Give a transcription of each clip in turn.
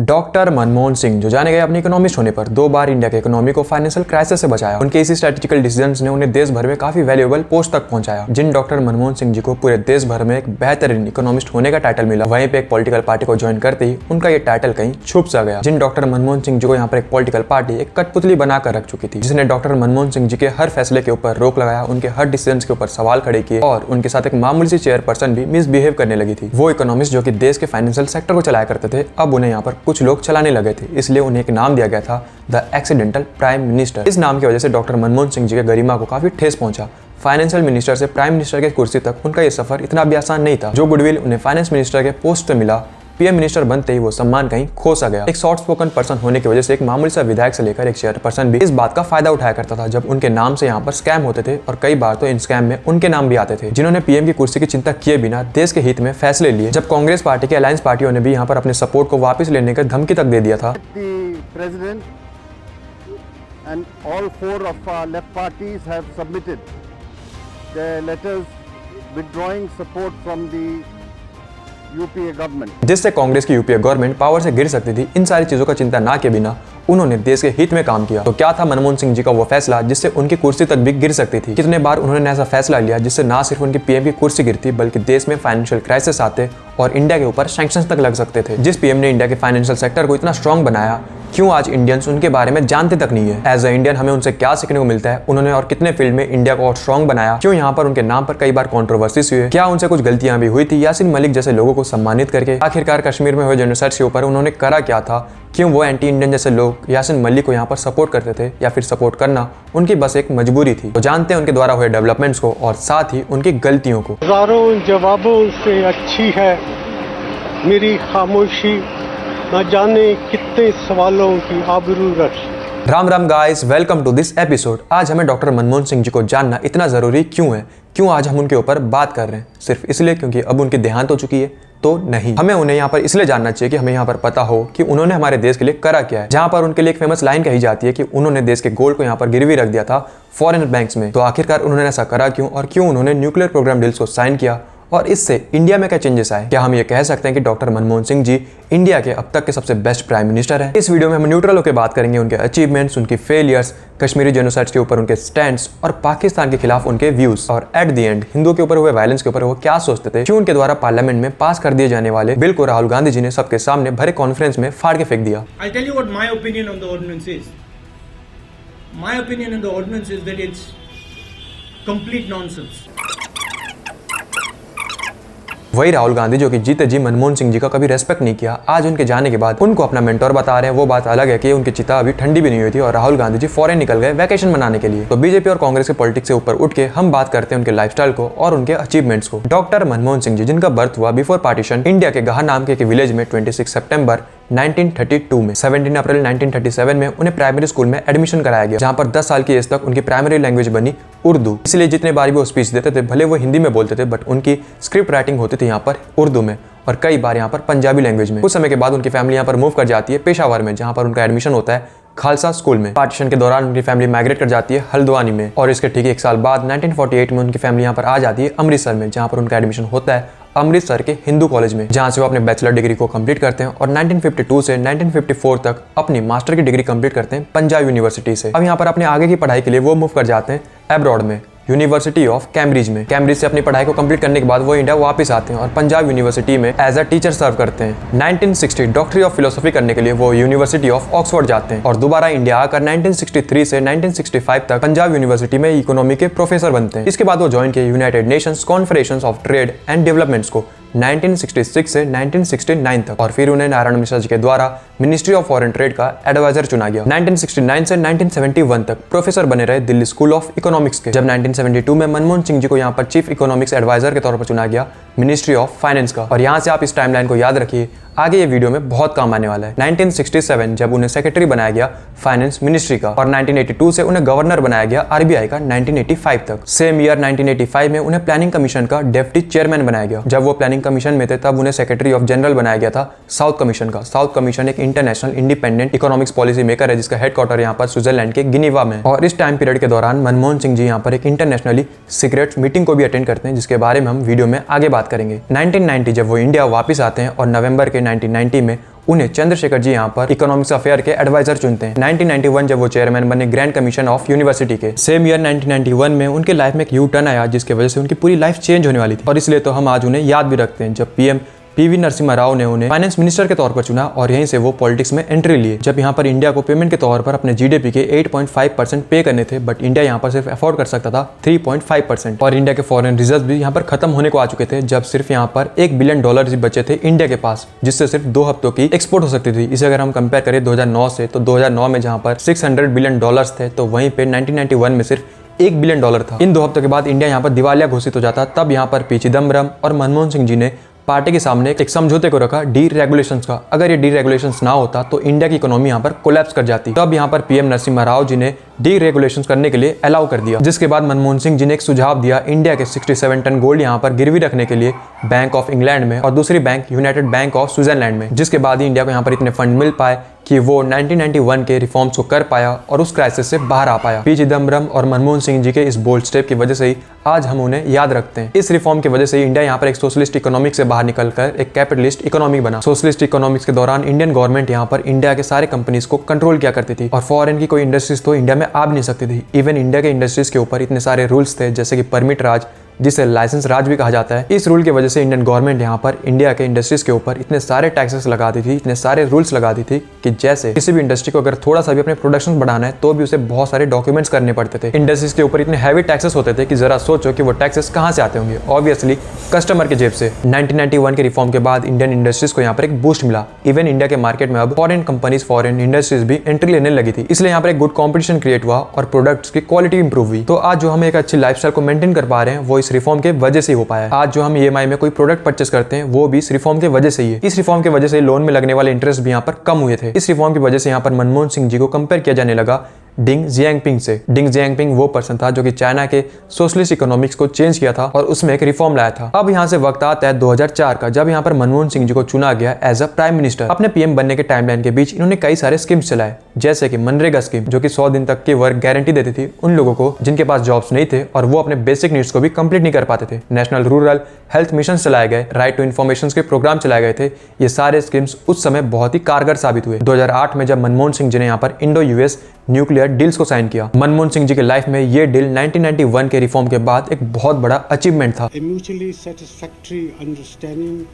Doctor Manmohan Singh जो जाने गए अपने इकोनॉमिस्ट होने पर 2 बार इंडिया के इकोनॉमी को फाइनेंशियल क्राइसिस से बचाया। उनके इसी स्ट्रेटेजिकल डिसीजंस ने उन्हें देश भर में काफी वैल्यूएबल पोस्ट तक पहुंचाया। जिन डॉक्टर मनमोहन सिंह जी को पूरे देश भर में एक बेहतरीन इकोनॉमिस्ट होने का टाइटल मिला, वहीं पे एक पॉलिटिकल पार्टी को ज्वाइन करते ही उनका ये टाइटल कहीं छुप सा गया। जिन डॉक्टर मनमोहन सिंह जी को यहाँ पर एक पॉलिटिकल पार्टी एक कठपुतली बनाकर रख चुकी थी, जिसने डॉक्टर मनमोहन सिंह जी के हर फैसले के ऊपर रोक लगाया, उनके हर डिसीजन के ऊपर सवाल खड़े किए और उनके साथ एक मामूली सी चेयरपर्सन भी मिसबिहेव करने लगी थी। वो इकोनॉमिस्ट जो कि देश के फाइनेंशियल सेक्टर को चलाया करते थे, अब उन्हें यहाँ पर कुछ लोग चलाने लगे थे, इसलिए उन्हें एक नाम दिया गया था द एक्सीडेंटल प्राइम मिनिस्टर। इस नाम की वजह से डॉक्टर मनमोहन सिंह जी के गरिमा को काफी ठेस पहुंचा। फाइनेंशियल मिनिस्टर से प्राइम मिनिस्टर की कुर्सी तक उनका ये सफर इतना भी आसान नहीं था। जो गुडविल उन्हें फाइनेंस मिनिस्टर के पोस्ट पे मिला, पीएम मिनिस्टर बनते ही वो सम्मान कहीं खो सा गया। एक सॉफ्ट स्पोकन पर्सन होने की वजह से एक मामूली सा विधायक से लेकर एक चेयरपर्सन भी इस बात का फायदा उठाया करता था जब उनके नाम से यहाँ पर स्कैम होते थे, और कई बार तो इन स्कैम में उनके नाम भी आते थे, जिन्होंने पीएम की कुर्सी की चिंता किए बिना देश के हित में फैसले लिए। जब कांग्रेस पार्टी के अलायंस पार्टियों ने भी यहाँ पर अपने सपोर्ट को वापस लेने का धमकी तक दे दिया था। जिससे कांग्रेस की यूपीए गवर्नमेंट पावर से गिर सकती थी। इन सारी चीजों का चिंता ना किए बिना उन्होंने देश के हित में काम किया। तो क्या था मनमोहन सिंह जी का वो फैसला जिससे उनकी कुर्सी तक भी गिर सकती थी? कितने बार उन्होंने ऐसा फैसला लिया जिससे ना सिर्फ उनकी पीएम की कुर्सी गिरती, बल्कि देश में फाइनेंशियल क्राइसिस आते और इंडिया के ऊपर सैंक्शंस तक लग सकते थे। जिस पीएम ने इंडिया के फाइनेंशियल सेक्टर को इतना स्ट्रॉन्ग बनाया, क्यों आज इंडियंस उनके बारे में जानते तक नहीं है? एज अ इंडियन हमें उनसे क्या सीखने को मिलता है? उन्होंने और कितने फील्ड में इंडिया को और स्ट्रॉन्ग बनाया? क्यों यहाँ पर उनके नाम पर कई बार कंट्रोवर्सीज हुए? क्या उनसे कुछ गलतियां भी हुई थी यासीन मलिक जैसे लोगों को सम्मानित करके? आखिरकार कश्मीर में हुए जेनोसाइड के ऊपर उन्होंने करा क्या था? क्यों वो एंटी इंडियन जैसे लोग यासीन मलिक को यहाँ पर सपोर्ट करते थे, या फिर सपोर्ट करना उनकी बस एक मजबूरी थी? तो जानते हैं उनके द्वारा हुए डेवलपमेंट्स को और साथ ही उनकी गलतियों को। हजारों जवाबों से अच्छी है मेरी खामोशी, न जाने कितने सवालों की आबरू रखी। Ram Ram guys, welcome to this episode. आज हमें डॉक्टर मनमोहन सिंह जी को जानना इतना जरूरी क्यों है? क्यों आज हम उनके ऊपर बात कर रहे हैं? सिर्फ इसलिए क्योंकि अब उनकी देहांत हो चुकी है? तो नहीं, हमें उन्हें यहाँ पर इसलिए जानना चाहिए कि हमें यहाँ पर पता हो कि उन्होंने हमारे देश के लिए करा क्या है। जहाँ पर उनके लिए एक फेमस लाइन कही जाती है कि उन्होंने देश के गोल्ड को यहाँ पर गिरवी रख दिया था फॉरेन बैंक्स में। तो आखिरकार उन्होंने ऐसा करा क्यों, और क्यों उन्होंने न्यूक्लियर प्रोग्राम डील्स को साइन किया, और इससे इंडिया में क्या चेंजेस आए? क्या हम ये कह सकते हैं कि डॉक्टर मनमोहन सिंह जी इंडिया के अब तक के सबसे बेस्ट प्राइम मिनिस्टर हैं? इस वीडियो में हम न्यूट्रल होकर बात करेंगे उनके अचीवमेंट्स, उनकी फेलियर्स, कश्मीरी जेनोसाइड्स के ऊपर उनके स्टैंड्स और पाकिस्तान के खिलाफ उनके व्यूज, और एट द एंड हिंदुओं के ऊपर हुए वायलेंस के ऊपर वो क्या सोचते थे। क्यों उनके द्वारा पार्लियामेंट में पास कर दिए जाने वाले बिल को राहुल गांधी जी ने सबके सामने भरे कॉन्फ्रेंस में फाड़ के फेंक दिया। I'll tell you what my opinion on the ordinance is. My opinion on the ordinance is that it's complete nonsense. वही राहुल गांधी जो कि जीते जी मनमोहन सिंह जी का कभी रेस्पेक्ट नहीं किया, आज उनके जाने के बाद उनको अपना मेंटोर बता रहे हैं। वो बात अलग है कि उनकी चिता अभी ठंडी भी नहीं हुई थी और राहुल गांधी जी फॉरेन निकल गए वैकेशन मनाने के लिए। तो बीजेपी और कांग्रेस के पॉलिटिक्स से ऊपर उठ के हम बात करते हैं उनके लाइफस्टाइल को और उनके अचीवमेंट्स को। डॉक्टर मनमोहन सिंह जी, जिनका बर्थ हुआ बिफोर पार्टीशन इंडिया के गहा नाम के एक विलेज में 26 सितंबर 1932 में। 17 अप्रैल 1937 में उन्हें प्राइमरी स्कूल में एडमिशन कराया गया, जहां पर 10 साल की एज तक उनकी प्राइमरी लैंग्वेज बनी उर्दू। इसलिए जितने बार भी वो स्पीच देते थे, भले वो हिंदी में बोलते थे, बट उनकी स्क्रिप्ट राइटिंग होती थी यहाँ पर उर्दू में, और कई बार यहाँ पर पंजाबी लैंग्वेज में। कुछ समय के बाद उनकी फैमिली यहाँ पर मूव कर जाती है पेशावर में, जहाँ पर उनका एडमिशन होता है खालसा स्कूल में। पार्टीशन के दौरान उनकी फैमिली माइग्रेट कर जाती है हल्द्वानी में, और इसके ठीक 1 साल बाद 1948 में उनकी फैमिली यहाँ पर आ जाती है अमृतसर में, जहाँ पर उनका एडमिशन होता है अमृतसर के हिंदू कॉलेज में, जहां से वो अपने बैचलर डिग्री को कंप्लीट करते हैं, और 1952 से 1954 तक अपनी मास्टर की डिग्री कंप्लीट करते हैं पंजाब यूनिवर्सिटी से। अब यहाँ पर अपने आगे की पढ़ाई के लिए वो मूव कर जाते हैं अब्रॉड में, यूनिवर्सिटी ऑफ कैम्ब्रिज में। कैम्ब्रिज से अपनी पढ़ाई को कंप्लीट करने के बाद वो इंडिया वापस आते हैं और पंजाब यूनिवर्सिटी में एज अ टीचर सर्व करते हैं। 1960 डॉक्टरी ऑफ फिलोसफी करने के लिए वो यूनिवर्सिटी ऑफ ऑक्सफोर्ड जाते हैं, और दोबारा इंडिया आकर 1963 से 1965 तक पंजाब यूनिवर्सिटी में इकोनॉमी के प्रोफेसर बनते हैं। इसके बाद वो ज्वाइन किए United Nations conference of trade and developments को 1966 से 1969 तक, और फिर उन्हें नारायण मिश्रा जी के द्वारा मिनिस्ट्री ऑफ फॉरेन ट्रेड का एडवाइजर चुना गया। 1969 से 1971 तक प्रोफेसर बने रहे दिल्ली स्कूल ऑफ इकोनॉमिक्स के, जब 1972 में मनमोहन सिंह जी को यहाँ पर चीफ इकोनॉमिक्स एडवाइजर के तौर पर चुना गया मिनिस्ट्री ऑफ फाइनेंस का। और यहाँ से आप इस टाइमलाइन को याद रखिए, आगे ये वीडियो में बहुत काम आने वाला है। 1967 जब उन्हें सेक्रेटरी बनाया गया फाइनेंस मिनिस्ट्री का, और 1982 से उन्हें गवर्नर बनाया गया आरबीआई का 1985 तक। सेम ईयर 1985 में उन्हें प्लानिंग कमीशन का डेप्टी चेयरमैन बनाया गया। जब वो प्लानिंग कमीशन में थे तब उन्हें सेक्रेटरी ऑफ जनरल बनाया गया था साउथ कमीशन का। साउथ कमीशन एक international independent economics policy maker है, जिसका हेडक्वार्टर यहाँ पर स्विट्जरलैंड के जिनेवा में। और इस टाइम पीरियड के दौरान मनमोहन सिंह जी यहाँ पर एक इंटरनेशनली सीक्रेट मीटिंग को भी अटेंड करते हैं, जिसके बारे में हम वीडियो में आगे बात करेंगे। 1990 जब वो इंडिया वापस आते हैं और नवंबर के 1990 में उन्हें चंद्रशेखर जी यहाँ पर इकोनॉमिक्स अफेयर के एडवाइजर चुनते हैं। 1991 जब वो चेयरमैन बने ग्रैंड कमीशन ऑफ यूनिवर्सिटी के। सेम ईयर 1991 में उनके लाइफ में एक यू टर्न आया जिसकी वजह से उनकी पूरी लाइफ चेंज होने वाली थी, और इसलिए तो हम आज उन्हें याद भी रखते हैं जब पीएम पीवी नरसिम्हा राव ने उन्हें फाइनेंस मिनिस्टर के तौर पर चुना और यहीं से वो पॉलिटिक्स में एंट्री लिए। जब यहाँ पर इंडिया को पेमेंट के तौर पर अपने जीडीपी के 8.5% पे करने थे, बट इंडिया यहाँ पर सिर्फ अफोर्ड कर सकता था 3.5%, और इंडिया के फॉरेन रिजर्व भी यहाँ पर खत्म होने को आ चुके थे, जब सिर्फ यहाँ पर $1 बिलियन ही बचे थे इंडिया के पास, जिससे सिर्फ 2 हफ्तों की एक्सपोर्ट हो सकती थी। इसे अगर हम कंपेयर करें 2009 से, तो 2009 में जहाँ पर $600 बिलियन थे, तो वहीं पे 1991 में सिर्फ $1 बिलियन था। इन 2 हफ्तों के बाद इंडिया यहाँ पर दिवालिया घोषित हो जाता। तब यहाँ पर पी चिदम्बरम और मनमोहन सिंह जी ने पार्टी के सामने एक समझौते को रखा डी रेगुलेशंस का। अगर ये डी रेगुलेशंस ना होता तो इंडिया की इकोनॉमी यहाँ पर कोलैप्स कर जाती। तब यहाँ पर पीएम नरसिम्हा राव जी ने डी रेगुलेशंस करने के लिए अलाउ कर दिया, जिसके बाद मनमोहन सिंह जी ने एक सुझाव दिया इंडिया के 67 टन गोल्ड यहाँ पर गिरवी रखने के लिए बैंक ऑफ इंग्लैंड में और दूसरी bank United bank of Switzerland में, जिसके बाद ही इंडिया को यहाँ पर इतने फंड मिल पाए कि वो 1991 के रिफॉर्म्स को कर पाया और उस क्राइसिस से बाहर आ पाया। पी चिदम्बरम और मनमोहन सिंह जी के इस बोल्ड स्टेप की वजह से ही आज हम उन्हें याद रखते हैं। इस रिफॉर्म की वजह से इंडिया यहाँ पर एक सोशलिस्ट इकोनॉमिक से बाहर निकलकर एक कैपिटलिस्ट इकोनॉमी बना। सोशलिस्ट इकोनॉमिक्स के दौरान इंडियन गवर्नमेंट यहाँ पर इंडिया के सारे कंपनीज को कंट्रोल किया करती थी और फॉरेन की कोई इंडस्ट्रीज तो इंडिया में आ भी नहीं सकती थी। इवन इंडिया के इंडस्ट्रीज के ऊपर इतने सारे रूल्स थे, जैसे कि परमिट राज, जिसे लाइसेंस राज भी कहा जाता है। इस रूल की वजह से इंडियन गवर्नमेंट यहाँ पर इंडिया के इंडस्ट्रीज के ऊपर इतने सारे टैक्सेस लगाती थी, इतने सारे रूल्स लगाती थी कि जैसे किसी भी इंडस्ट्री को अगर थोड़ा सा भी अपने प्रोडक्शन बढ़ाना है तो भी उसे बहुत सारे डॉक्यूमेंट्स करने पड़ते थे। इंडस्ट्रीज के ऊपर इतने हैवी टैक्सेस होते थे कि जरा सोचो कि वो टैक्सेस कहाँ से आते होंगे, ऑब्वियसली कस्टमर के जेब से। 1991 के रिफॉर्म के बाद इंडियन इंडस्ट्रीज को यहाँ पर एक बूस्ट मिला। इवन इंडिया के मार्केट में अब फॉरेन कंपनीज, फॉरेन इंडस्ट्रीज भी एंट्री लेने लगी थी, इसलिए यहाँ पर एक गुड कॉम्पिटिशन क्रिएट हुआ और प्रोडक्ट्स की क्वालिटी इंप्रूव हुई। तो आज जो हम एक अच्छी लाइफस्टाइल को मेंटेन कर पा रहे हैं वो इस रिफॉर्म के वजह से हो पाया। आज जो हम ईएमआई में कोई प्रोडक्ट परचेस करते हैं वो भी इस रिफॉर्म की वजह से ही है। इस रिफॉर्म की वजह से लोन में लगने वाले इंटरेस्ट भी यहाँ पर कम हुए थे। इस रिफॉर्म की वजह से यहाँ पर मनमोहन सिंह जी को कंपेयर किया जाने लगा डिंग जियांगपिंग से। डिंग जियांगपिंग वो पर्सन था जो कि चाइना के सोशलिस्ट इकोनॉमिक्स को चेंज किया था और उसमें एक रिफॉर्म लाया था। अब यहाँ से वक्त आता है 2004 का, जब यहाँ पर मनमोहन सिंह जी को चुना गया एज अ प्राइम मिनिस्टर। अपने पीएम बनने के टाइमलाइन के बीच इन्होंने कई सारे स्कीम्स चलाए, जैसे कि मनरेगा स्कीम जो कि 100 दिन तक की वर्क गारंटी देती थी उन लोगों को जिनके पास जॉब्स नहीं थे और वो अपने बेसिक नीड्स को भी कंप्लीट नहीं कर पाते थे। नेशनल रूरल हेल्थ मिशन चलाए गए, राइट टू इन्फॉर्मेशन के प्रोग्राम चलाए गए थे। ये सारे स्कीम्स उस समय बहुत ही कारगर साबित हुए। 2008 में जब मनमोहन सिंह जी ने यहाँ पर इंडो यूएस न्यूक्लियर डील्स को साइन किया। मनमोहन सिंह जी के लाइफ में ये डील 1991 के रिफॉर्म के बाद एक बहुत बड़ा अचीवमेंट था। A mutually satisfactory understanding.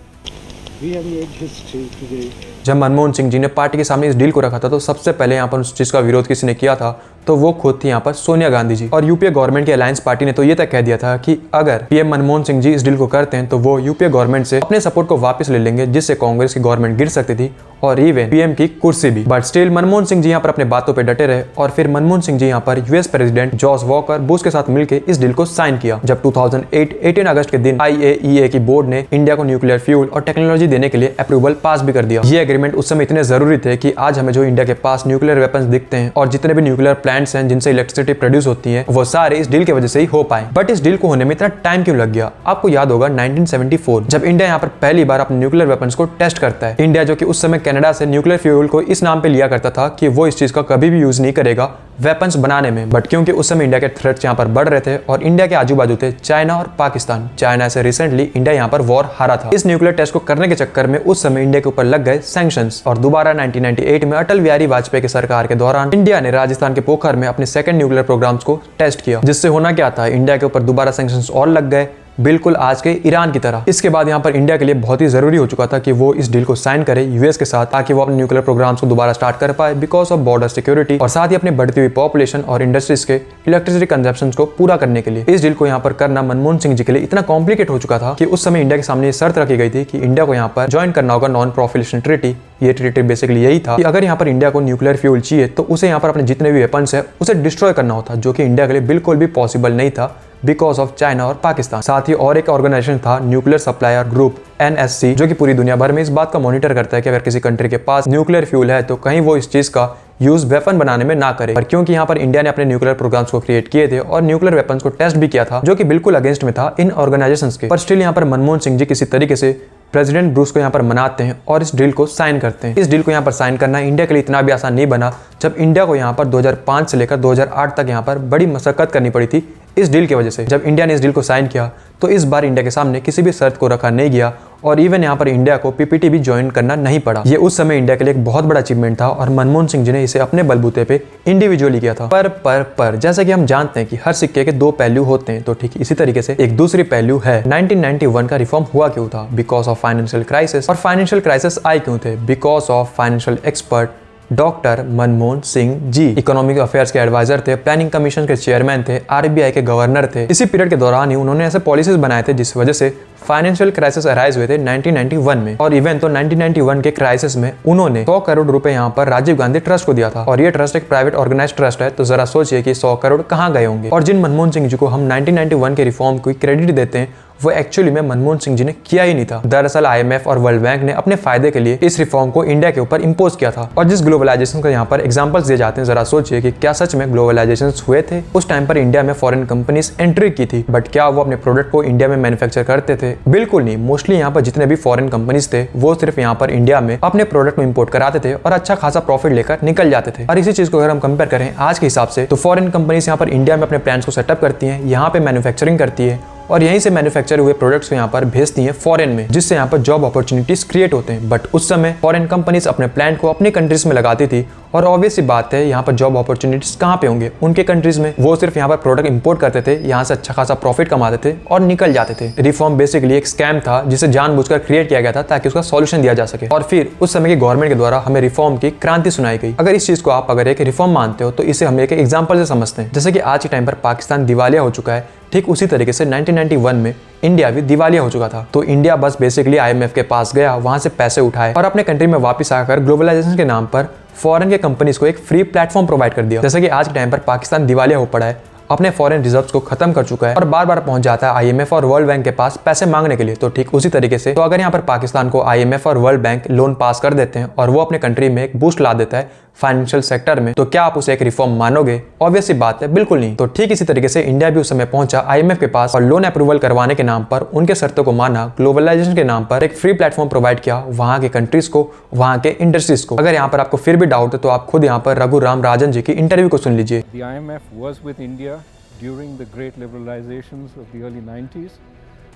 We have made history today. जब मनमोहन सिंह जी ने पार्टी के सामने इस डील को रखा था तो सबसे पहले यहाँ पर उस चीज का विरोध किसी ने किया था तो वो खुद थी यहाँ पर सोनिया गांधी जी। और यूपीए गवर्नमेंट की अलायंस पार्टी ने तो ये तक कह दिया था कि अगर पीएम मनमोहन सिंह जी इस डील को करते हैं तो वो यूपीए गवर्नमेंट से अपने सपोर्ट को वापस ले लेंगे, जिससे कांग्रेस की गवर्नमेंट गिर सकती थी और इवन पीएम की कुर्सी भी। बट स्टिल मनमोहन सिंह जी यहाँ पर अपने बातों पर डटे रहे और फिर मनमोहन सिंह जी यहाँ पर US president George walker Bush के साथ मिलकर इस डील को साइन किया। जब 2008 18 अगस्त के दिन IAEA की बोर्ड ने इंडिया को न्यूक्लियर फ्यूल और टेक्नोलॉजी देने के लिए अप्रूवल पास भी कर दिया। ये एग्रीमेंट उस समय इतने जरूरी थे कि आज हमें जो इंडिया के पास न्यूक्लियर वेपन्स दिखते हैं और जितने भी न्यूक्लियर प्लांट्स हैं जिनसे इलेक्ट्रिसिटी प्रोड्यूस होती है वो सारे इस डील की वजह से ही हो पाए। बट इस डील को होने में इतना टाइम क्यों लग गया? आपको याद होगा 1974 जब इंडिया यहाँ पर पहली बार अपने न्यूक्लियर वेपन्स को टेस्ट करता है। इंडिया जो कि उस समय कनाडा से न्यूक्लियर फ्यूल को इस नाम पे लिया करता था कि वो इस चीज का कभी भी यूज नहीं करेगा वेपन्स बनाने में। बट क्योंकि उस समय इंडिया के थ्रेट्स यहाँ पर बढ़ रहे थे और इंडिया के आजू बाजू थे चाइना और पाकिस्तान। चाइना से रिसेंटली इंडिया यहाँ पर वॉर हारा था। इस न्यूक्लियर टेस्ट को करने के चक्कर में उस समय इंडिया के ऊपर लग गए सैंक्शंस और दोबारा 1998 में अटल बिहारी वाजपेयी की सरकार के दौरान इंडिया ने राजस्थान के पोखर में अपने सेकंड न्यूक्लियर प्रोग्राम्स को टेस्ट किया, जिससे होना क्या था, इंडिया के ऊपर दोबारा सैंक्शंस और लग गए, बिल्कुल आज के ईरान की तरह। इसके बाद यहाँ पर इंडिया के लिए बहुत ही जरूरी हो चुका था कि वो इस डील को साइन करे यूएस के साथ, ताकि वो अपने न्यूक्लियर प्रोग्राम्स को दोबारा स्टार्ट कर पाए बिकॉज ऑफ बॉर्डर सिक्योरिटी और साथ ही अपनी बढ़ती हुई पॉपुलेशन और इंडस्ट्रीज के इलेक्ट्रिसिटी कंजप्शन को पूरा करने के लिए। इस डील को यहाँ पर करना मनमोहन सिंह जी के लिए इतना कॉम्प्लिकेट हो चुका था कि उस समय इंडिया के सामने ये शर्त रखी गई थी कि इंडिया को यहाँ पर ज्वाइन करना होगा नॉन प्रोफिलेशन ट्रीटी। ये ट्रीटी बेसिकली यही था कि अगर यहाँ पर इंडिया को न्यूक्लियर फ्यूल चाहिए तो उसे यहाँ पर अपने जितने भी वेपन्स है उसे डिस्ट्रॉय करना होता, जो कि इंडिया के लिए बिल्कुल भी पॉसिबल नहीं था बिकॉज ऑफ चाइना और पाकिस्तान। साथ ही और एक ऑर्गेनाइजेशन था न्यूक्लियर सप्लायर ग्रुप NSC, जो कि पूरी दुनिया भर में इस बात का मॉनिटर करता है कि अगर किसी कंट्री के पास न्यूक्लियर फ्यूल है तो कहीं वो इस चीज का यूज वेपन बनाने में ना करे। पर क्योंकि यहाँ पर इंडिया ने अपने न्यूक्लियर प्रोग्राम्स को क्रिएट किए थे और न्यूक्लियर वेपन्स को टेस्ट भी किया था, जो कि बिल्कुल अगेंस्ट में था इन ऑर्गेनाइजेशंस के, पर स्टिल यहाँ पर मनमोहन सिंह जी किसी तरीके से प्रेसिडेंट ब्रूस को यहाँ पर मनाते हैं और इस डील को साइन करते हैं। इस डील को यहाँ पर साइन करना इंडिया के लिए इतना भी आसान नहीं बना, जब इंडिया को यहाँ पर 2005 से लेकर 2008 तक यहाँ पर बड़ी मशक्कत करनी पड़ी थी इस डील की वजह से जब इंडिया ने इस डील को साइन किया तो इस बार इंडिया के सामने किसी भी शर्त को रखा नहीं गया और इवन यहाँ पर इंडिया को पीपीटी भी ज्वाइन करना नहीं पड़ा। ये उस समय इंडिया के लिए एक बहुत बड़ा अचीवमेंट था और मनमोहन सिंह जी ने इसे अपने बलबूते पे इंडिविजुअली किया था। पर जैसा कि हम जानते हैं कि हर सिक्के के दो पहलू होते हैं, तो ठीक इसी तरीके से एक दूसरी पहलू है 1991 का रिफॉर्म हुआ क्यों था? Because of financial crisis. और फाइनेंशियल क्राइसिस आए क्यों थे? Because of financial expert doctor Manmohan Singh ji economic affairs के एडवाइजर थे, प्लानिंग कमीशन के चेयरमैन थे, आरबीआई के गवर्नर थे। इसी पीरियड के दौरान ही उन्होंने ऐसे पॉलिसीज बनाए थे जिस वजह से फाइनेंशियल क्राइसिस अराइज हुए थे 1991 में। और इवन तो 1991 के क्राइसिस में उन्होंने 100 करोड़ रुपए यहाँ पर राजीव गांधी ट्रस्ट को दिया था और ये ट्रस्ट एक प्राइवेट ऑर्गेनाइज्ड ट्रस्ट है। तो जरा सोचिए कि 100 करोड़ कहाँ गए होंगे। और जिन मनमोहन सिंह जी को हम 1991 के रिफॉर्म को क्रेडिट देते हैं वो एक्चुअली में मनमोहन सिंह जी ने किया ही नहीं था। दरअसल आईएमएफ और वर्ल्ड बैंक ने अपने फायदे के लिए इस रिफॉर्म को इंडिया के ऊपर इंपोज किया था। और जिस ग्लोबलाइजेशन का यहाँ पर एग्जांपल्स दिए जाते हैं, जरा सोचिए कि क्या सच में ग्लोबलाइजेशन हुए थे? उस टाइम पर इंडिया में फॉरेन कंपनीज एंट्री की थी, बट क्या वो अपने प्रोडक्ट को इंडिया में मैन्युफैक्चर करते थे? बिल्कुल नहीं। मोस्टली यहाँ पर जितने भी फॉरेन कंपनीज थे वो सिर्फ यहाँ पर इंडिया में अपने प्रोडक्ट को इंपोर्ट कराते थे और अच्छा खासा प्रॉफिट लेकर निकल जाते थे। और इसी चीज को अगर हम कंपेयर करें आज के हिसाब से, तो फॉरेन कंपनीज यहाँ पर इंडिया में अपने प्लांट्स को सेटअप करती हैं, यहाँ पे मैन्युफैक्चरिंग करती है और यहीं से मैन्युफैक्चर हुए प्रोडक्ट्स को यहाँ पर भेजती हैं फॉरेन में, जिससे यहाँ पर जॉब अपॉर्चुनिटीज क्रिएट होते हैं। बट उस समय फॉरेन कंपनीज अपने प्लांट को अपनी कंट्रीज में लगाती थी और ऑब्वियस सी बात है यहाँ पर जॉब अपॉर्चुनिटीज कहाँ पे होंगे? उनके कंट्रीज में। वो सिर्फ यहाँ पर प्रोडक्ट इंपोर्ट करते थे, यहाँ से अच्छा खासा प्रॉफिट कमाते थे और निकल जाते थे। रिफॉर्म बेसिकली एक स्कैम था जिसे जानबूझकर क्रिएट किया गया था ताकि उसका सॉल्यूशन दिया जा सके। और फिर उस समय की गवर्नमेंट के द्वारा हमें रिफॉर्म की क्रांति सुनाई गई। अगर इस चीज को आप अगर एक रिफॉर्म मानते हो तो इसे हम एक एग्जाम्पल से समझते हैं। जैसे कि आज के टाइम पर पाकिस्तान दिवालिया हो चुका है, ठीक उसी तरीके से 1991 में इंडिया भी दिवालिया हो चुका था। तो इंडिया बस बेसिकली आईएमएफ के पास गया, वहां से पैसे उठाए और अपने कंट्री में वापस आकर ग्लोबलाइजेशन के नाम पर फॉरेन के कंपनीज को एक फ्री प्लेटफॉर्म प्रोवाइड कर दिया। जैसे कि आज के टाइम पर पाकिस्तान दिवालिया हो पड़ा है, अपने फॉरेन रिजर्व्स को खत्म कर चुका है और बार बार पहुंच जाता है आईएमएफ और वर्ल्ड बैंक के पास पैसे मांगने के लिए। तो ठीक उसी तरीके से तो अगर यहाँ पर पाकिस्तान को आईएमएफ और वर्ल्ड बैंक लोन पास कर देते हैं और वो अपने कंट्री में एक बूस्ट ला देता है फाइनेंशियल सेक्टर में, तो क्या आप उसे एक रिफॉर्म मानोगे? ऑब्वियस सी बात है, बिल्कुल नहीं। तो ठीक इसी तरीके से इंडिया भी उस समय पहुंचा आईएमएफ के पास और लोन अप्रूवल करवाने के नाम पर उनके शर्तों को माना, ग्लोबलाइजेशन के नाम पर एक फ्री प्लेटफॉर्म प्रोवाइड किया वहां के कंट्रीज को, वहां के इंडस्ट्रीज को। अगर यहाँ पर आपको फिर भी डाउट है तो आप खुद यहाँ पर रघुराम राजन जी की इंटरव्यू को सुन लीजिए। The IMF was with India during the great liberalizations of the early 90s.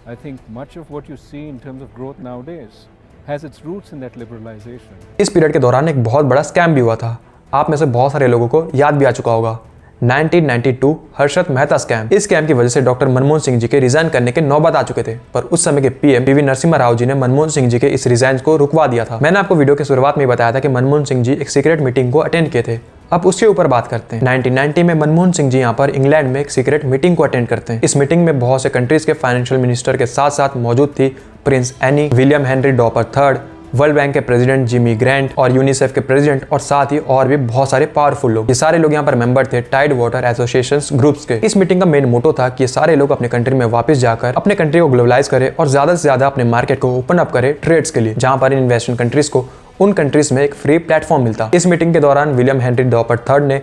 I think much of what you see in terms of growth nowadays has its roots in that liberalization. इस period के दौरान एक बहुत बड़ा scam भी हुआ था, आप में से बहुत सारे लोगों को याद भी आ चुका होगा, 1992 हर्षद मेहता स्कैम। इस स्कैम की वजह से डॉक्टर मनमोहन सिंह जी के रिजाइन करने के नौबत आ चुके थे, पर उस समय के पीएम पीवी नरसिम्हा राव जी ने मनमोहन सिंह जी के इस रिजाइन को रुकवा दिया था। मैंने आपको वीडियो के शुरुआत में बताया था कि मनमोहन सिंह जी एक सीक्रेट मीटिंग को अटेंड किए थे। अब उसके ऊपर बात करते हैं। 1990 में मनमोहन सिंह जी यहाँ पर इंग्लैंड में एक सीक्रेट मीटिंग को अटेंड करते हैं। इस मीटिंग में बहुत से कंट्रीज के फाइनेंशियल मिनिस्टर के साथ साथ मौजूद थी Prince any, William Henry Doppler third, world bank के प्रेसिडेंट जिमी ग्रांट और यूनिसेफ के प्रेसिडेंट और साथ ही और भी बहुत सारे पावरफुल लोग। ये सारे लोग यहाँ पर मेंबर थे टाइड वाटर एसोसिएशन ग्रुप्स के। इस मीटिंग का मेन मोटो था कि ये सारे लोग अपने कंट्री में वापस जाकर अपने कंट्री को ग्लोबलाइज करें और ज्यादा से ज्यादा अपने मार्केट को ओपन अप करें ट्रेड्स के लिए, जहां पर इन इन्वेस्टमेंट कंट्रीज को उन कंट्रीज में एक फ्री प्लेटफॉर्म मिलता। इस मीटिंग के दौरान विलियम हेनरी डॉपर थर्ड ने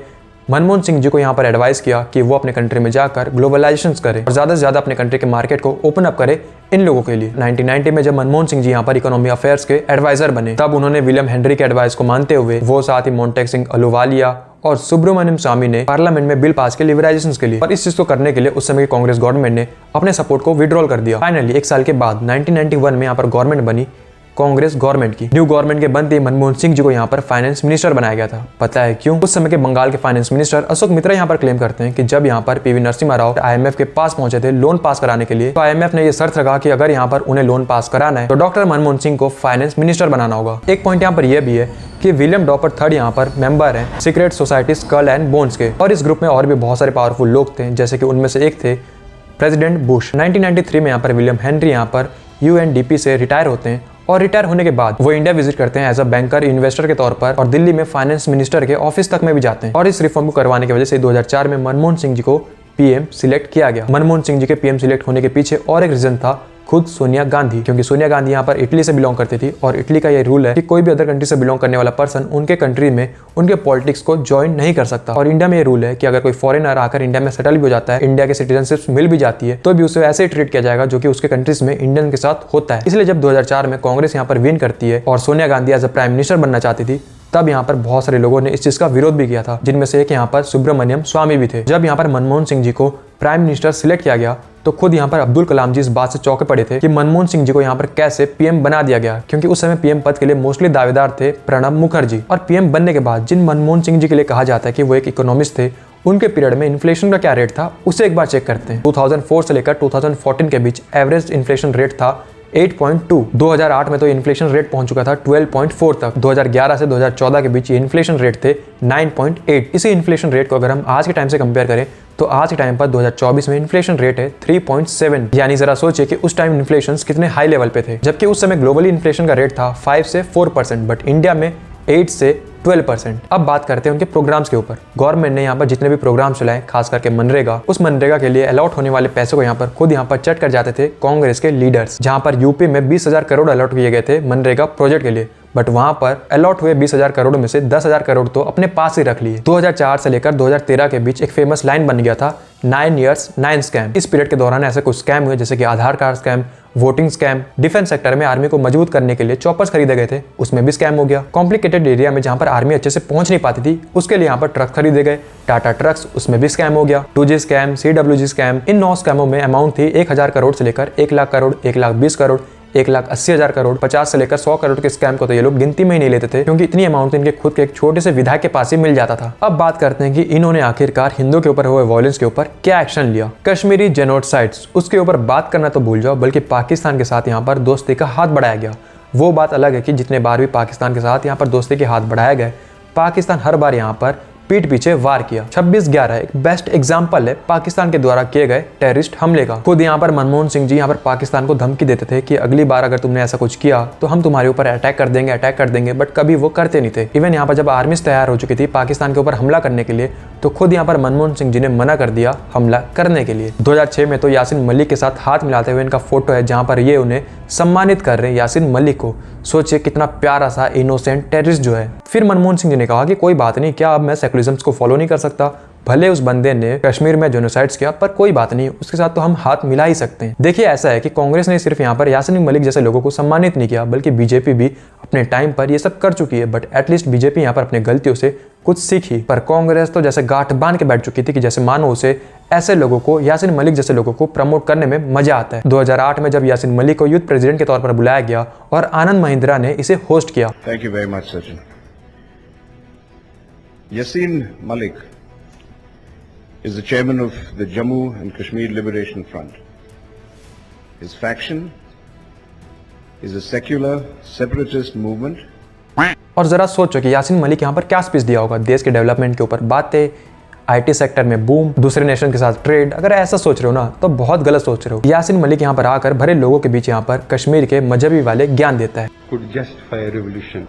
मनमोहन सिंह जी को यहाँ पर एडवाइस किया कि वो अपने कंट्री में जाकर ग्लोबलाइजेशन करे और ज्यादा से ज्यादा अपने कंट्री के मार्केट को ओपन अप करे इन लोगों के लिए। 1990 में जब मनमोहन सिंह जी यहाँ पर इकोनॉमी अफेयर्स के एडवाइजर बने, तब उन्होंने विलियम हेनरी के एडवाइस को मानते हुए वो साथ ही मोंटेक सिंह अहलूवालिया और सुब्रमण्यम स्वामी ने पार्लियामेंट में बिल पास किए लिबराइजेशन के लिए। और इस चीज को करने के लिए उस समय की कांग्रेस गवर्नमेंट ने अपने सपोर्ट को विड्रॉल कर दिया। फाइनली एक साल के बाद 1991 में यहाँ पर गवर्नमेंट बनी कांग्रेस गवर्नमेंट की। न्यू गवर्नमेंट के बनते ही मनमोहन सिंह जी को यहाँ पर फाइनेंस मिनिस्टर बनाया गया था। पता है क्यों? उस समय के बंगाल के फाइनेंस मिनिस्टर अशोक मित्रा यहाँ पर क्लेम करते हैं कि जब यहाँ पर पीवी नरसिम्हा राव आईएमएफ के पास पहुंचे थे लोन पास कराने के लिए, तो आईएमएफ ने ये शर्त रखा कि अगर यहाँ पर उन्हें लोन पास कराना है तो डॉक्टर मनमोहन सिंह को फाइनेंस मिनिस्टर बनाना होगा। एक पॉइंट यहाँ पर यह भी है कि विलियम डॉपर थर्ड यहाँ पर मेंबर हैं secret society skull and bones के, और इस ग्रुप में और भी बहुत सारे पावरफुल लोग थे, जैसे कि उनमें से एक थे प्रेसिडेंट बुश। 1993 में यहाँ पर विलियम हेनरी यहाँ पर यूएनडीपी से रिटायर होते हैं और रिटायर होने के बाद वो इंडिया विजिट करते हैं एज अ बैंकर इन्वेस्टर के तौर पर और दिल्ली में फाइनेंस मिनिस्टर के ऑफिस तक में भी जाते हैं। और इस रिफॉर्म को करवाने की वजह से 2004 में मनमोहन सिंह जी को पीएम सिलेक्ट किया गया। मनमोहन सिंह जी के पीएम सिलेक्ट होने के पीछे और एक रीजन था खुद सोनिया गांधी, क्योंकि सोनिया गांधी यहाँ पर इटली से बिलोंग करती थी और इटली का ये रूल है कि कोई भी अदर कंट्री से बिलोंग करने वाला पर्सन उनके कंट्री में उनके पॉलिटिक्स को ज्वाइन नहीं कर सकता। और इंडिया में ये रूल है कि अगर कोई फॉरेनर आकर इंडिया में सेटल भी हो जाता है, इंडिया के सिटीजनशिप मिल भी जाती है, तो भी उसे ऐसे ही ट्रीट किया जाएगा जो कि उसके कंट्रीज में इंडियन के साथ होता है। इसलिए जब 2004 में कांग्रेस यहाँ पर विन करती है और Sonia Gandhi as a prime minister बनना चाहती थी, तब यहाँ पर बहुत सारे लोगों ने इस चीज का विरोध भी किया था, जिनमें से एक यहाँ पर सुब्रमण्यम स्वामी भी थे। जब यहाँ पर मनमोहन सिंह जी को प्राइम मिनिस्टर सिलेक्ट किया गया तो खुद यहाँ पर अब्दुल कलाम जी इस बात से चौंके पड़े थे कि मनमोहन सिंह जी को यहाँ पर कैसे पीएम बना दिया गया, क्योंकि उस समय पीएम पद के लिए मोस्टली दावेदार थे प्रणब मुखर्जी। और पीएम बनने के बाद जिन मनमोहन सिंह जी के लिए कहा जाता है कि वो एक इकोनॉमिस्ट थे, उनके पीरियड में इन्फ्लेशन का क्या रेट था उसे एक बार चेक करते हैं। 2004 से लेकर 2014 के बीच एवरेज इन्फ्लेशन रेट था 8.2। 2008 में तो इन्फ्लेशन रेट पहुंच चुका था 12.4 तक। 2011 से 2014 के बीच ये इन्फ्लेशन रेट थे 9.8। इसी इन्फ्लेशन रेट को अगर हम आज के टाइम से कंपेयर करें तो आज के टाइम पर 2024 में इन्फ्लेशन रेट है 3.7। यानी जरा सोचिए कि उस टाइम इन्फ्लेशन कितने हाई लेवल पे थे, जबकि उस समय ग्लोबली इन्फ्लेशन का रेट था 5 से 4%, बट इंडिया में 8 से 12%। अब बात करते हैं उनके प्रोग्राम्स के ऊपर। गवर्नमेंट ने यहाँ पर जितने भी प्रोग्राम चलाए, खास करके मनरेगा, उस मनरेगा के लिए अलॉट होने वाले पैसों को यहाँ पर खुद यहाँ पर चट कर जाते थे कांग्रेस के लीडर्स। जहाँ पर यूपी में 20,000 करोड़ अलॉट किए गए थे मनरेगा प्रोजेक्ट के लिए, बट वहां पर अलॉट हुए 20,000 करोड़ में से 10,000 करोड़ तो अपने पास ही रख लिए। 2004 से लेकर 2013 के बीच एक फेमस लाइन बन गया था 9 years 9 स्कैम। इस पीरियड के दौरान ऐसे कुछ स्कैम हुए जैसे कि Aadhaar card scam, voting scam, defence sector में आर्मी को मजबूत करने के लिए चॉपर्स खरीदे गए थे, उसमें भी स्कैम हो गया। कॉम्प्लिकेटेड एरिया में जहां पर आर्मी अच्छे से पहुंच नहीं पाती थी, उसके लिए यहाँ पर ट्रक खरीदे गए, टाटा ट्रक्स, उसमें भी स्कैम हो गया। 2G स्कैम, CWG स्कैम, इन 9 स्कैमों में अमाउंट थी 1,000 करोड़ से लेकर 1 लाख करोड़, 1,20,000 करोड़, 1,80,000 करोड़, 50 से लेकर 100 करोड़ के स्कैम को तो ये लोग गिनती में ही नहीं लेते थे, क्योंकि इतनी अमाउंट इनके खुद के एक छोटे से विधायक के पास ही मिल जाता था। अब बात करते हैं कि इन्होंने आखिरकार हिंदुओं के ऊपर हुए वायलेंस के ऊपर क्या एक्शन लिया। कश्मीरी जेनोसाइड्स, उसके ऊपर बात करना तो भूल जाओ, बल्कि पाकिस्तान के साथ यहाँ पर दोस्ती का हाथ बढ़ाया गया। वो बात अलग है कि जितने बार भी पाकिस्तान के साथ यहाँ पर दोस्ती के हाथ बढ़ाए गए, पाकिस्तान हर बार यहाँ पर पीठ पीछे वार किया। 26/11 एक बेस्ट एग्जांपल है पाकिस्तान के द्वारा किए गए टेररिस्ट हमले का। खुद यहाँ पर मनमोहन सिंह जी यहाँ पर पाकिस्तान को धमकी देते थे कि अगली बार अगर तुमने ऐसा कुछ किया तो हम तुम्हारे ऊपर अटैक कर देंगे, बट कभी वो करते नहीं थे। इवन यहाँ पर जब आर्मी तैयार हो चुकी थी पाकिस्तान के ऊपर हमला करने के लिए, तो खुद यहाँ पर मनमोहन सिंह जी ने मना कर दिया हमला करने के लिए। 2006 में तो यासीन मलिक के साथ हाथ मिलाते हुए इनका फोटो है, जहाँ पर ये उन्हें सम्मानित कर रहे हैं यासीन मलिक को। सोचिए कितना प्यारा सा इनोसेंट टेररिस्ट जो है। फिर मनमोहन सिंह जी ने कहा कि कोई बात नहीं, क्या अब मैं सेकुलरिज्म को फॉलो नहीं कर सकता? भले उस बंदे ने कश्मीर में जेनोसाइड्स किया, पर कोई बात नहीं, उसके साथ तो हम हाथ मिला ही सकते हैं। देखिए ऐसा है कि कांग्रेस ने सिर्फ यहाँ पर यासीन मलिक जैसे लोगों को सम्मानित नहीं किया, बल्कि बीजेपी भी अपने टाइम पर ये सब कर चुकी है, बट एटलीस्ट बीजेपी यहाँ पर अपने गलतियों से कुछ सीखी। पर कांग्रेस तो जैसे गांठ बांध के बैठ चुकी थी कि जैसे मानो उसे ऐसे लोगों को, यासीन मलिक जैसे लोगों को प्रमोट करने में मजा आता है। 2008 में जब यासीन मलिक को यूथ प्रेसिडेंट के तौर पर बुलाया गया और आनंद महिंद्रा ने इसे होस्ट किया। Thank you very much, Sachin. Yassin Malik is the chairman of the Jammu and Kashmir Liberation Front. His faction is a secular separatist movement. और जरा सोचो कि यासीन मलिक यहाँ पर क्या स्पीच दिया होगा, देश के डेवलपमेंट के ऊपर बातें, IT सेक्टर में बूम, दूसरे नेशन के साथ ट्रेड। अगर ऐसा सोच रहे हो ना तो बहुत गलत सोच रहे हो। यासीन मलिक यहाँ पर आकर भरे लोगों के बीच यहाँ पर कश्मीर के मजहबी वाले ज्ञान देता है। could justify a revolution.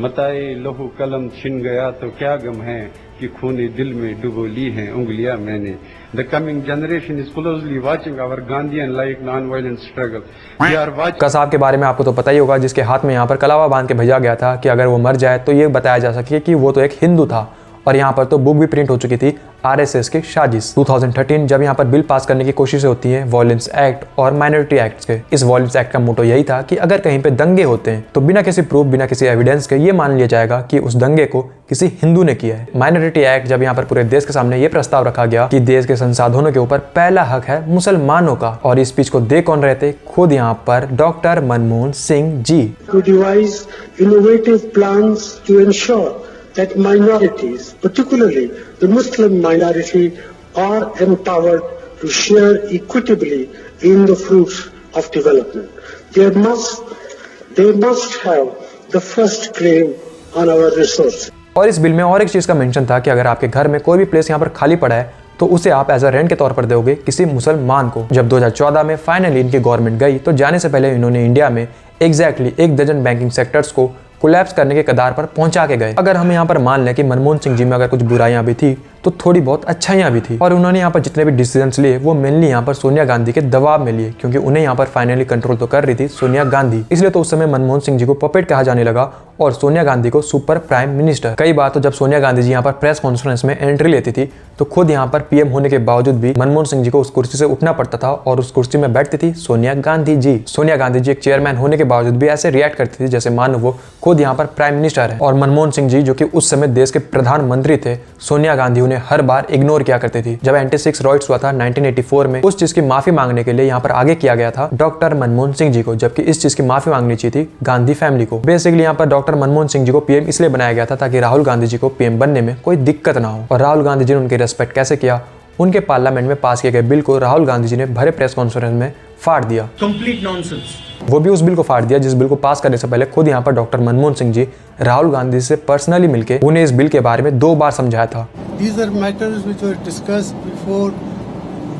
मताए लहू कलम छिन गया तो क्या गम है कि खूने दिल में डुबो ली हैं उंगलियां मैंने. The coming generation is closely watching our Gandhian like non-violent struggle. They are watching. Kasab के बारे में आपको तो पता ही होगा, जिसके हाथ में यहाँ पर कलावा बांध के भेजा गया था कि अगर वो मर जाए तो ये बताया जा सके कि वो तो एक हिंदू था। और यहाँ पर तो बुक भी प्रिंट हो चुकी थी RSS की साजिश। 2013 जब यहाँ पर बिल पास करने की कोशिशें होती हैं वॉयलेंस एक्ट और माइनॉरिटी एक्ट के, इस वॉयलेंस एक्ट का मोटो यही था कि अगर कहीं पे दंगे होते हैं तो बिना किसी प्रूफ, बिना किसी एविडेंस के ये मान लिया जाएगा कि उस दंगे को किसी हिंदू ने किया है। माइनॉरिटी एक्ट जब यहाँ पर पूरे देश के सामने ये प्रस्ताव रखा गया कि देश के संसाधनों के ऊपर पहला हक है मुसलमानों का, और इस स्पीच को दे कौन रहे थे? खुद यहाँ पर doctor Manmohan Singh ji. To devise innovative plans to ensure that minorities, particularly the Muslim minority, are empowered to share equitably in the fruits of development. They must have the first claim on our resources. और इस bill में और एक चीज का mention था कि अगर आपके घर में कोई भी प्लेस यहाँ पर खाली पड़ा है तो उसे आप एज अ रेंट के तौर पर दोगे किसी मुसलमान को। जब 2014 में फाइनली इनकी गवर्नमेंट गई तो जाने से पहले इन्होंने इंडिया में एग्जैक्टली 1 दर्जन बैंकिंग सेक्टर्स को कोलैप्स करने के कगार पर पहुंचा के गए। अगर हम यहाँ पर मान लें कि मनमोहन सिंह जी में अगर कुछ बुराइयां भी थी तो थोड़ी बहुत अच्छाइयाँ भी थी। और उन्होंने यहाँ पर जितने भी डिसीजंस लिए वो मेनली यहाँ पर सोनिया गांधी के दबाव में लिए, क्योंकि उन्हें यहाँ पर फाइनली कंट्रोल तो कर रही थी सोनिया गांधी। इसलिए तो उस समय मनमोहन सिंह जी को पपेट कहा जाने लगा और सोनिया गांधी को सुपर प्राइम मिनिस्टर। कई बार तो जब सोनिया गांधी जी यहाँ पर प्रेस कॉन्फ्रेंस में एंट्री लेती थी तो खुद यहाँ पर पीएम होने के बावजूद भी मनमोहन सिंह जी को उस कुर्सी से उठना पड़ता था और उस कुर्सी में बैठती थी सोनिया गांधी जी। सोनिया गांधी जी एक चेयरमैन होने के बावजूद भी ऐसे रिएक्ट करती थी जैसे मानो वो खुद यहाँ पर प्राइम मिनिस्टर है। और मनमोहन सिंह जी जो कि उस समय देश के प्रधानमंत्री थे, सोनिया गांधी उन्हें हर बार इग्नोर किया करती थी। जब एंटी-6 रॉयट्स हुआ था 1984 में, उस चीज की माफी मांगने के लिए यहाँ पर आगे किया गया था डॉक्टर मनमोहन सिंह जी को, जबकि इस चीज की माफी मांगनी चाहिए थी गांधी फैमिली को। बेसिकली यहाँ पर डॉक्टर मनमोहन सिंह जी को पीएम इसलिए बनाया गया था ताकि राहुल गांधी जी को पीएम बनने में कोई दिक्कत ना हो। और राहुल गांधी जी ने उनकी रेस्पेक्ट कैसे किया, उनके पार्लियामेंट में पास किए गए बिल को राहुल गांधी जी ने भरे प्रेस कॉन्फ्रेंस में फाड़ दिया। Complete nonsense. वो भी उस बिल को फाड़ दिया जिस बिल को पास करने से पहले खुद यहाँ पर डॉक्टर मनमोहन सिंह जी राहुल गांधी से पर्सनली मिलके उन्हें इस बिल के बारे में 2 बार समझाया था। These are matters which were discussed before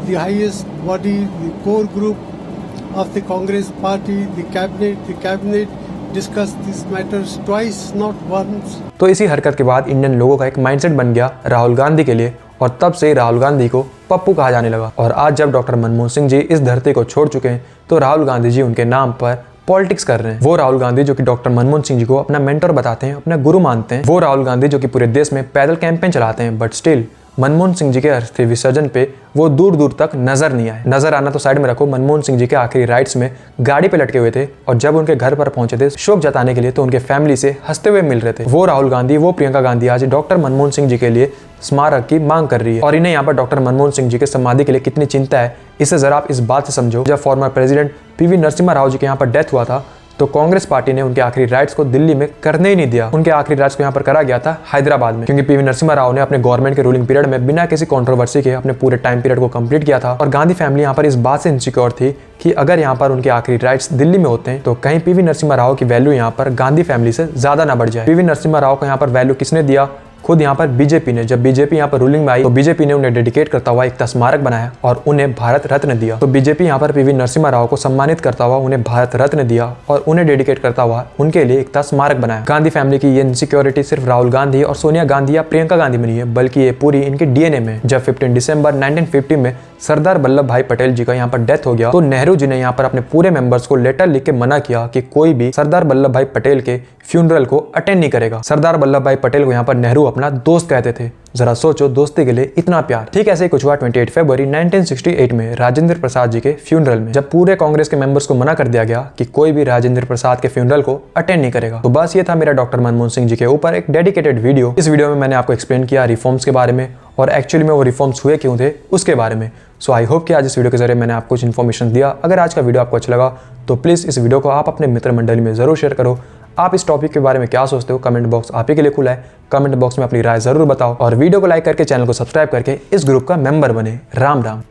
the highest body, the core group of the Congress party, the cabinet discussed these matters twice, not once. तो इसी हरकत के बाद इंडियन लोगों का एक माइंडसेट बन गया राहुल गांधी के लिए और तब से राहुल गांधी को पप्पू कहा जाने लगा। और आज जब डॉक्टर मनमोहन सिंह जी इस धरती को छोड़ चुके हैं तो राहुल गांधी जी उनके नाम पर पॉलिटिक्स कर रहे हैं। वो राहुल गांधी जो कि डॉक्टर मनमोहन सिंह जी को अपना मेंटर बताते हैं, अपना गुरु मानते हैं, वो राहुल गांधी जो कि पूरे देश में पैदल कैंपेन चलाते हैं, बट स्टिल मनमोहन सिंह जी के अस्थि विसर्जन पे वो दूर दूर तक नजर नहीं आए। नजर आना तो साइड में रखो, मनमोहन सिंह जी के आखिरी राइट्स में गाड़ी पे लटके हुए थे और जब उनके घर पर पहुंचे थे शोक जताने के लिए तो उनके फैमिली से हंसते हुए मिल रहे थे। वो राहुल गांधी, वो प्रियंका गांधी आज डॉक्टर मनमोहन सिंह जी के लिए स्मारक की मांग कर रही है। और इन्हें यहाँ पर डॉक्टर मनमोहन सिंह जी के समाधि के लिए कितनी चिंता है इसे जरा आप इस बात से समझो। जब former president PV Narasimha Rao ji के यहाँ पर डेथ हुआ था तो कांग्रेस पार्टी ने उनके आखिरी राइट्स को दिल्ली में करने ही नहीं दिया। उनके आखिरी राइट्स को यहाँ पर करा गया था हैदराबाद में, क्योंकि पीवी नरसिम्हा राव ने अपने गवर्नमेंट के रूलिंग पीरियड में बिना किसी कंट्रोवर्सी के अपने पूरे टाइम पीरियड को कंप्लीट किया था। और गांधी फैमिली यहाँ पर इस बात से इनसिक्योर थी कि अगर यहाँ पर उनके आखिरी राइट्स दिल्ली में होते हैं तो कहीं पीवी नरसिम्हा राव की वैल्यू यहाँ पर गांधी फैमिली से ज्यादा ना बढ़ जाए। पीवी नरसिम्हा राव को यहाँ पर वैल्यू किसने दिया? खुद यहाँ पर बीजेपी ने। जब बीजेपी यहाँ पर रूलिंग में आई तो बीजेपी ने उन्हें डेडिकेट करता हुआ एक स्मारक बनाया और उन्हें भारत रत्न दिया। तो बीजेपी यहाँ पर पीवी नरसिम्हा राव को सम्मानित करता हुआ उन्हें भारत रत्न दिया और उन्हें डेडिकेट करता हुआ उनके लिए एक स्मारक बनाया। गांधी फैमिली की ये इनसिक्योरिटी सिर्फ राहुल गांधी और सोनिया गांधी या प्रियंका गांधी में नहीं है, बल्कि ये पूरी इनके डीएनए में। जब 15 दिसंबर 1950 में सरदार वल्लभ भाई पटेल जी का यहाँ पर डेथ हो गया तो नेहरू जी ने यहाँ पर अपने पूरे मेंबर्स को लेटर लिख के मना किया कि कोई भी सरदार वल्लभ भाई पटेल के फ्यूनरल को अटेंड नहीं करेगा। सरदार वल्लभ भाई पटेल को यहाँ पर नेहरू अपना दोस्त कहते थे। जरा सोचो, दोस्ती के लिए इतना प्यार। ठीक ऐसे ही कुछ हुआ 28 फरवरी 1968 में राजेंद्र प्रसाद जी के फ्यूनरल में, जब पूरे कांग्रेस के मेंबर्स को मना कर दिया गया कि कोई भी राजेंद्र प्रसाद के फ्यूनरल को अटेंड नहीं करेगा। तो बस ये था मेरा डॉक्टर मनमोहन सिंह जी के ऊपर एक डेडिकेटेड वीडियो। इस वीडियो में मैंने आपको एक्सप्लेन किया रिफॉर्म्स के बारे में और एक्चुअली में वो रिफॉर्म्स हुए क्यों थे उसके बारे में। सो आई होप कि आज इस वीडियो के जरिए मैंने आपको कुछ इन्फॉर्मेशन दिया। अगर आज का वीडियो आपको अच्छा लगा तो प्लीज़ इस वीडियो को आप अपने मित्र मंडली में ज़रूर शेयर करो। आप इस टॉपिक के बारे में क्या सोचते हो, कमेंट बॉक्स आप ही के लिए खुला है। कमेंट बॉक्स में अपनी राय ज़रूर बताओ और वीडियो को लाइक करके चैनल को सब्सक्राइब करके इस ग्रुप का मेंबर बने। राम राम।